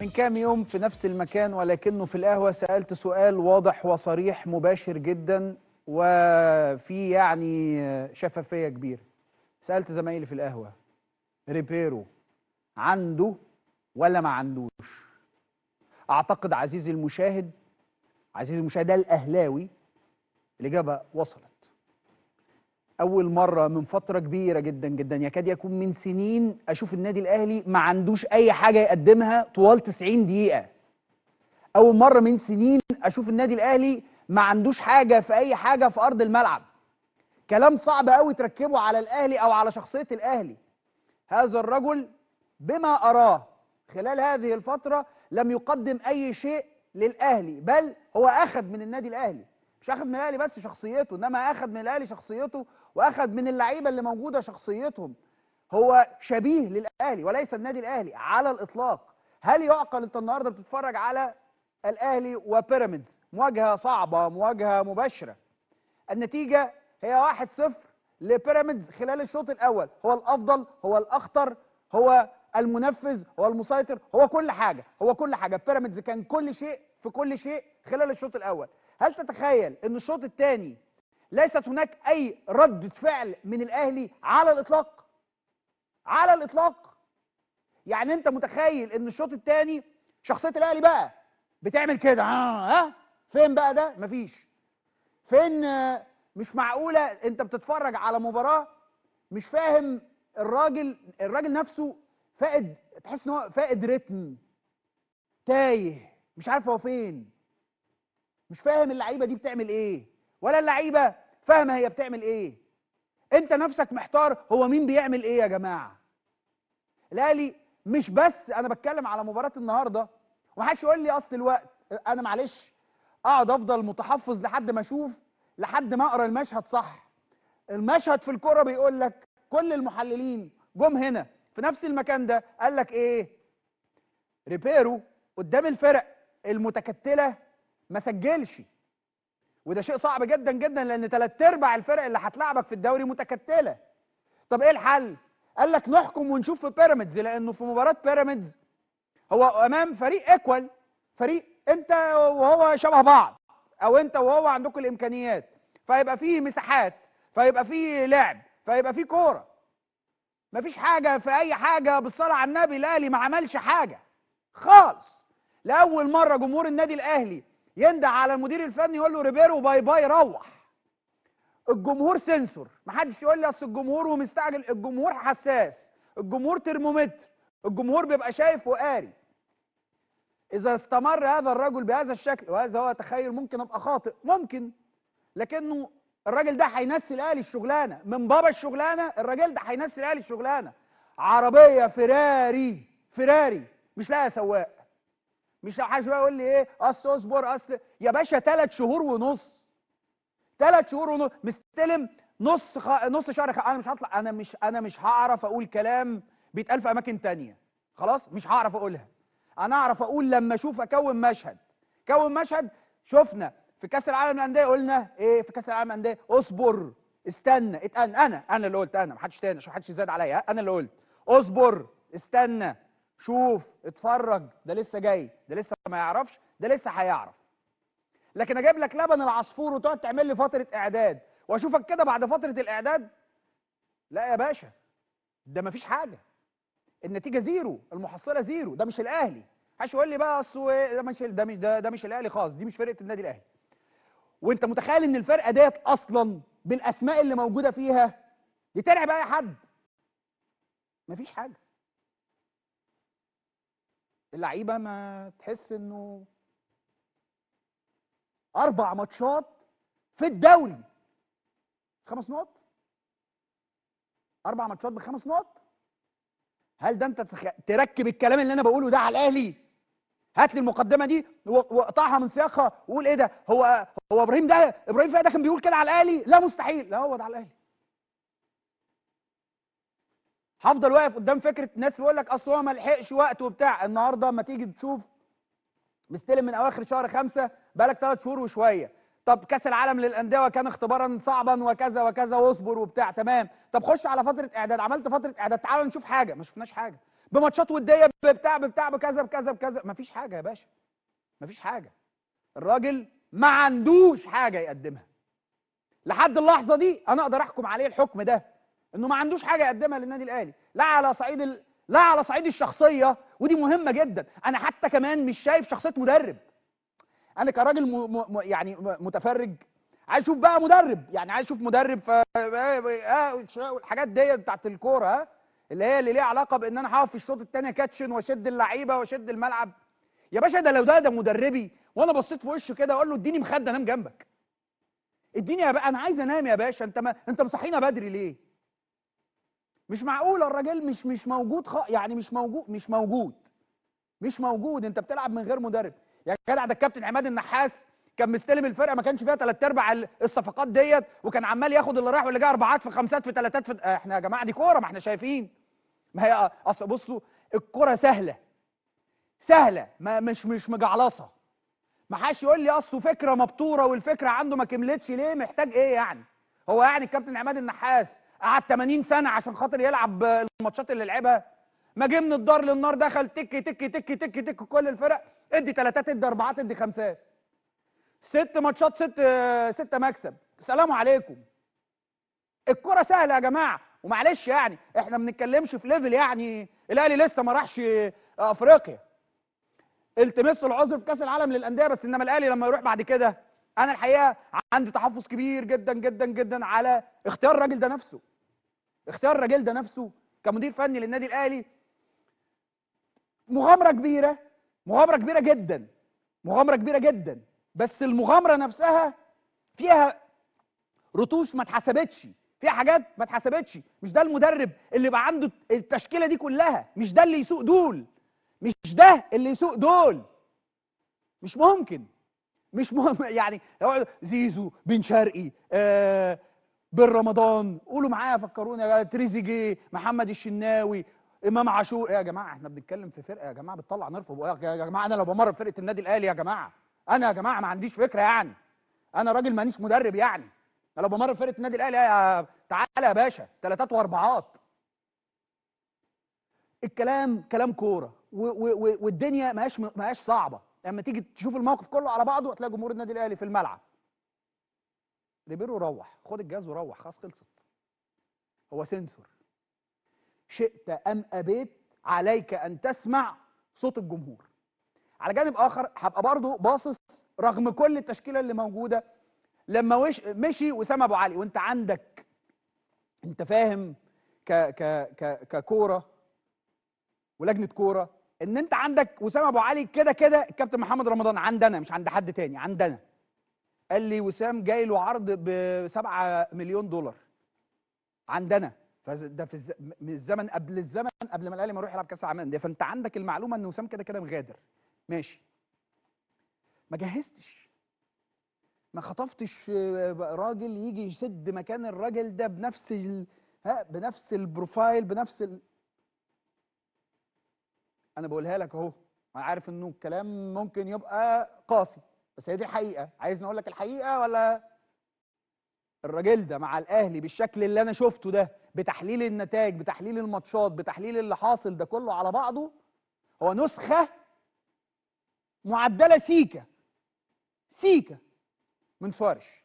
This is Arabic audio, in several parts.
من كام يوم في نفس المكان ولكنه في القهوة سألت سؤال واضح وصريح مباشر جدا وفي شفافية كبيرة. سألت زمايلي في القهوة: ريبيرو عنده ولا ما عندوش؟ أعتقد عزيزي المشاهد ده الأهلاوي الإجابة وصلت. أول مرة من فترة كبيرة جدا جدا يكاد يكون من سنين أشوف النادي الأهلي ما عندوش أي حاجة يقدمها طوال 90 دقيقة. أول مرة من سنين أشوف النادي الأهلي ما عندوش حاجة في أي حاجة في أرض الملعب. كلام صعب قوي تركبه على الأهلي أو على شخصية الأهلي. هذا الرجل بما أراه خلال هذه الفترة لم يقدم أي شيء للأهلي، بل هو أخذ من النادي الأهلي. مش أخذ من الأهلي بس شخصيته، إنما أخذ من الأهلي شخصيته وأخذ من اللعيبة اللي موجودة شخصيتهم. هو شبيه للأهلي وليس النادي الأهلي على الإطلاق. هل يعقل أنت النهاردة بتتفرج على الأهلي وبيراميدز، مواجهة صعبة، مواجهة مباشرة، النتيجة هي 1-0 لبيراميدز خلال الشوط الأول، هو الأفضل، هو الأخطر، هو المنفذ، هو المسيطر، هو كل حاجة، هو كل حاجة. بيراميدز كان كل شيء في كل شيء خلال الشوط الأول. هل تتخيل أن الشوط الثاني ليست هناك أي ردة فعل من الأهلي على الإطلاق؟ على الإطلاق. يعني أنت متخيل أن الشوط الثاني شخصية الأهلي بقى بتعمل كده فين بقى ده؟ مفيش. فين؟ مش معقولة انت بتتفرج على مباراة مش فاهم الراجل نفسه فاقد، تحس ان هو فاقد رتم، تايه، مش عارف هو فين، مش فاهم اللعيبة دي بتعمل ايه ولا اللعيبة فاهمة هي بتعمل ايه. انت نفسك محتار هو مين بيعمل ايه يا جماعة. الاهلي مش بس، انا بتكلم على مباراة النهاردة ومحدش يقول لي اصل الوقت، انا معلش اقعد افضل متحفظ لحد ما اشوف، لحد ما اقرا المشهد صح. المشهد في الكرة بيقول لك كل المحللين جم هنا في نفس المكان ده قال لك ايه؟ ريبيرو قدام الفرق المتكتلة ما سجلش، وده شيء صعب جدا جدا لان 3/4 الفرق اللي هتلعبك في الدوري متكتلة. طب ايه الحل؟ قال لك نحكم ونشوف في بيراميدز، لانه في مباراة بيراميدز هو امام فريق ايكوال، فريق انت وهو شبه بعض، او انت وهو عندكم الامكانيات، فيبقى فيه مساحات، فيبقى فيه لعب، فيبقى فيه كوره. مفيش حاجه في اي حاجه، بالصلاه على النبي الاهلي ما عملش حاجه خالص. لاول مره جمهور النادي الاهلي يندع على المدير الفني يقول له ريبيرو باي باي روح. الجمهور سنسور، محدش يقول لي اصل الجمهور ومستعجل، الجمهور حساس، الجمهور ترمومتر، الجمهور بيبقى شايف وقاري. إذا استمر هذا الرجل بهذا الشكل، وهذا هو تخيل ممكن أبقى خاطئ، ممكن، لكنه الراجل ده هينسي الأهلي الشغلانة من بابا الشغلانة. الراجل ده هينسي الأهلي الشغلانة. عربية فيراري مش لاقي سواق. مش حاجة يقول لي إيه أصل اصبر، أصل يا باشا 3 شهور ونص، 3 شهور ونص مستلم نص شهر أنا مش هطلع، أنا مش هعرف أقول كلام بيتقال في أماكن تانية، خلاص مش هعرف أقولها. انا اعرف اقول لما اشوف اكون مشهد. شفنا في كاس العالم للانديه قلنا ايه؟ في كاس العالم للانديه اصبر، استنى، اتأن. انا اللي قلت، انا محدش تاني عشان محدش يزاد عليا، انا اللي قلت اصبر، استنى، شوف، اتفرج، ده لسه جاي، ده لسه ما يعرفش، ده لسه هيعرف. لكن اجيب لك لبن العصفور وتقعد تعمل لي فتره اعداد واشوفك كده بعد فتره الاعداد؟ لا يا باشا، ده مفيش حاجه. النتيجه زيرو، المحصله زيرو. ده مش الاهلي. محدش يقول لي بقى اصل ده مش الاهلي خالص، دي مش فرقه النادي الاهلي. وانت متخيل ان الفرقه ديت اصلا بالاسماء اللي موجوده فيها دي ترعب اي حد؟ مفيش حاجه. اللعيبه ما تحس انه 4 ماتشات في الدوري 5 نقط، 4 ماتشات ب5 نقط. هل ده انت تركب الكلام اللي انا بقوله ده على الاهلي؟ هات لي المقدمه دي واقطعها من سياقها وقول ايه ده؟ هو ابراهيم فايق ده كان بيقول كده على الاهلي؟ لا مستحيل، لا هو ده على الاهلي. هفضل واقف قدام فكره ناس بيقول لك اصل هو ما لحقش وقت وبتاع. النهارده اما تيجي تشوف مستلم من اواخر شهر 5، بقالك 3 شهور وشويه. طب كاس العالم للانديه وكان اختبارا صعبا وكذا وكذا واصبر وبتاع، تمام. طب خش على فتره اعداد، عملت فتره اعداد، تعالوا نشوف حاجه. ما شفناش حاجه. بماتشات وديه بتاع بكذا بكذا بكذا. مفيش حاجه يا باشا، مفيش حاجه. الراجل ما عندوش حاجه يقدمها لحد اللحظه دي. انا اقدر احكم عليه الحكم ده، انه ما عندوش حاجه يقدمها للنادي الاهلي، لا على صعيد لا على صعيد الشخصيه، ودي مهمه جدا. انا حتى كمان مش شايف شخصيه مدرب. انا كراجل يعني متفرج عايز اشوف بقى مدرب، يعني عايز اشوف مدرب الحاجات دي بتاعت الكوره، اللي ليها علاقه بان انا هقف في الشوط الثاني كاتشن واشد اللعيبه واشد الملعب. يا باشا ده لو ده مدربي وانا بصيت في وشه كده اقول له اديني مخده انام جنبك، اديني يا بقى، انا عايز انام يا باشا. انت مصحينا بدري ليه؟ مش معقول الراجل مش موجود يعني مش موجود. انت بتلعب من غير مدرب يا جدع. ده الكابتن عماد النحاس كان مستلم الفرقه ما كانش فيها 3/4 الصفقات ديت، وكان عمال ياخد اللي رايح واللي جاي، اربعات في خمسات في ثلاثات في احنا يا جماعه دي كوره، ما احنا شايفين. ما هي اصل بصوا الكوره سهله سهله، ما مش مجعلصه. ما حدش يقول لي اصله فكره مبتوره والفكره عنده ما كملتش ليه، محتاج ايه يعني؟ هو يعني الكابتن عماد النحاس قعد 80 سنه عشان خاطر يلعب الماتشات اللي لعبها؟ ما جه من الدار للنار، دخل تك تك تك تك تك كل الفرق، ادي ثلاثات ادي اربعات ادي خمسات، 6 ماتشات 6 مكسب، سلام عليكم. الكرة سهلة يا جماعة، ومعلش يعني احنا ما بنتكلمش في ليفل يعني الاهلي لسه ما راحش افريقيا، التمس العذر في كاس العالم للانديه، بس انما الاهلي لما يروح بعد كده، انا الحقيقه عندي تحفظ كبير جدا جدا جدا على اختيار الراجل ده نفسه. اختيار الراجل ده نفسه كمدير فني للنادي الاهلي مغامره كبيره، مغامره كبيره جدا، مغامره كبيره جدا. بس المغامره نفسها فيها رتوش ما اتحسبتش، فيها حاجات ما اتحسبتش. مش ده المدرب اللي يبقى عنده التشكيله دي كلها، مش ده اللي يسوق دول، مش ده اللي يسوق دول، مش ممكن. مش مهم يعني زيزو، بن شرقي، بن رمضان، قولوا معايا فكروني يا تريزيجيه، محمد الشناوي، امام عاشور. يا جماعه احنا بنتكلم في فرقه يا جماعه بتطلع نار في بقها. يا جماعه انا لو بمرن فرقه النادي الاهلي يا جماعه، انا يا جماعه ما عنديش فكره يعني، انا راجل مانيش مدرب يعني. انا لو بمرن فرقه النادي الاهلي تعالى يا باشا ثلاثات واربعات. الكلام كلام كوره والدنيا ما هياش صعبه. لما تيجي تشوف الموقف كله على بعضه هتلاقي جمهور النادي الاهلي في الملعب. ريبيرو روح، خد الجاز وروح، خلاص خلصت. هو سنسور، شئت ام ابيت عليك ان تسمع صوت الجمهور. على جانب اخر هبقى برضه باصص رغم كل التشكيله اللي موجوده لما مشي وسام ابو علي، وانت عندك، انت فاهم ككوره ولجنه كوره ان انت عندك وسام ابو علي كده كده. الكابتن محمد رمضان عندنا مش عند حد تاني، عندنا قال لي وسام جاي له عرض ب7 مليون دولار عندنا. فده في الزمن قبل الزمن قبل ما الاهلي ما يروح يلعب كاس العالم للانديه. فانت عندك المعلومه ان وسام كده كده مغادر، ماشي. ما جهزتش، ما خطفتش راجل يجي يسد مكان الراجل ده بنفس بنفس البروفايل انا بقولها لك اهو. انا عارف انه الكلام ممكن يبقى قاسي، بس هي دي الحقيقه. عايزني اقول لك الحقيقه ولا؟ الراجل ده مع الاهلي بالشكل اللي انا شفته ده، بتحليل النتائج، بتحليل الماتشات، بتحليل اللي حاصل ده كله على بعضه، هو نسخه معدله سيكا من فارش.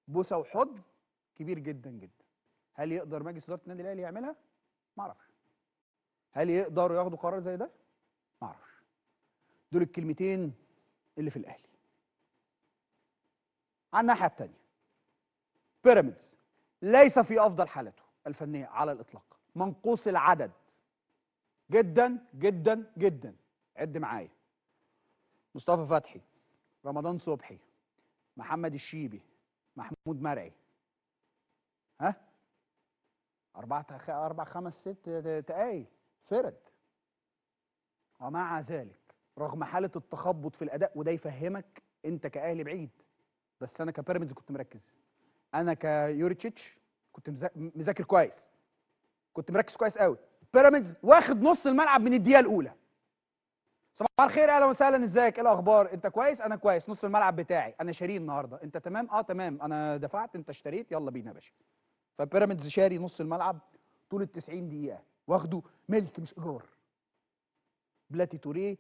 بوسه وحضن كبير جدا جدا. هل يقدر مجلس اداره النادي الاهلي يعملها؟ ما اعرفش. هل يقدروا ياخدوا قرار زي ده؟ ما اعرفش. دول الكلمتين اللي في الاهلي. على الناحيه الثانيه، بيراميدز ليس في افضل حالته الفنيه على الاطلاق، منقوص العدد جدا جدا جدا. عد معايا: مصطفى فتحي، رمضان صبحي، محمد الشيبي، محمود مرعي، ها 4 5 6 تقايل فرد. ومع ذلك رغم حاله التخبط في الاداء، وده يفهمك انت كاهلي بعيد، بس انا كبيراميدز كنت مركز. انا كيوريتشيتش كنت مذاكر كويس، كنت مركز كويس قوي. بيراميدز واخد نص الملعب من الدقيقه الاولى. صباح الخير، اهلا وسهلا، ازيك، ايه الاخبار، انت كويس، انا كويس، نص الملعب بتاعي انا شاريه النهارده، انت تمام، اه تمام، انا دفعت، انت اشتريت، يلا بينا يا باشا. فبيراميدز شاري نص الملعب طول ال 90 دقيقه، واخده ملك مش ايجار. بلاتي توريه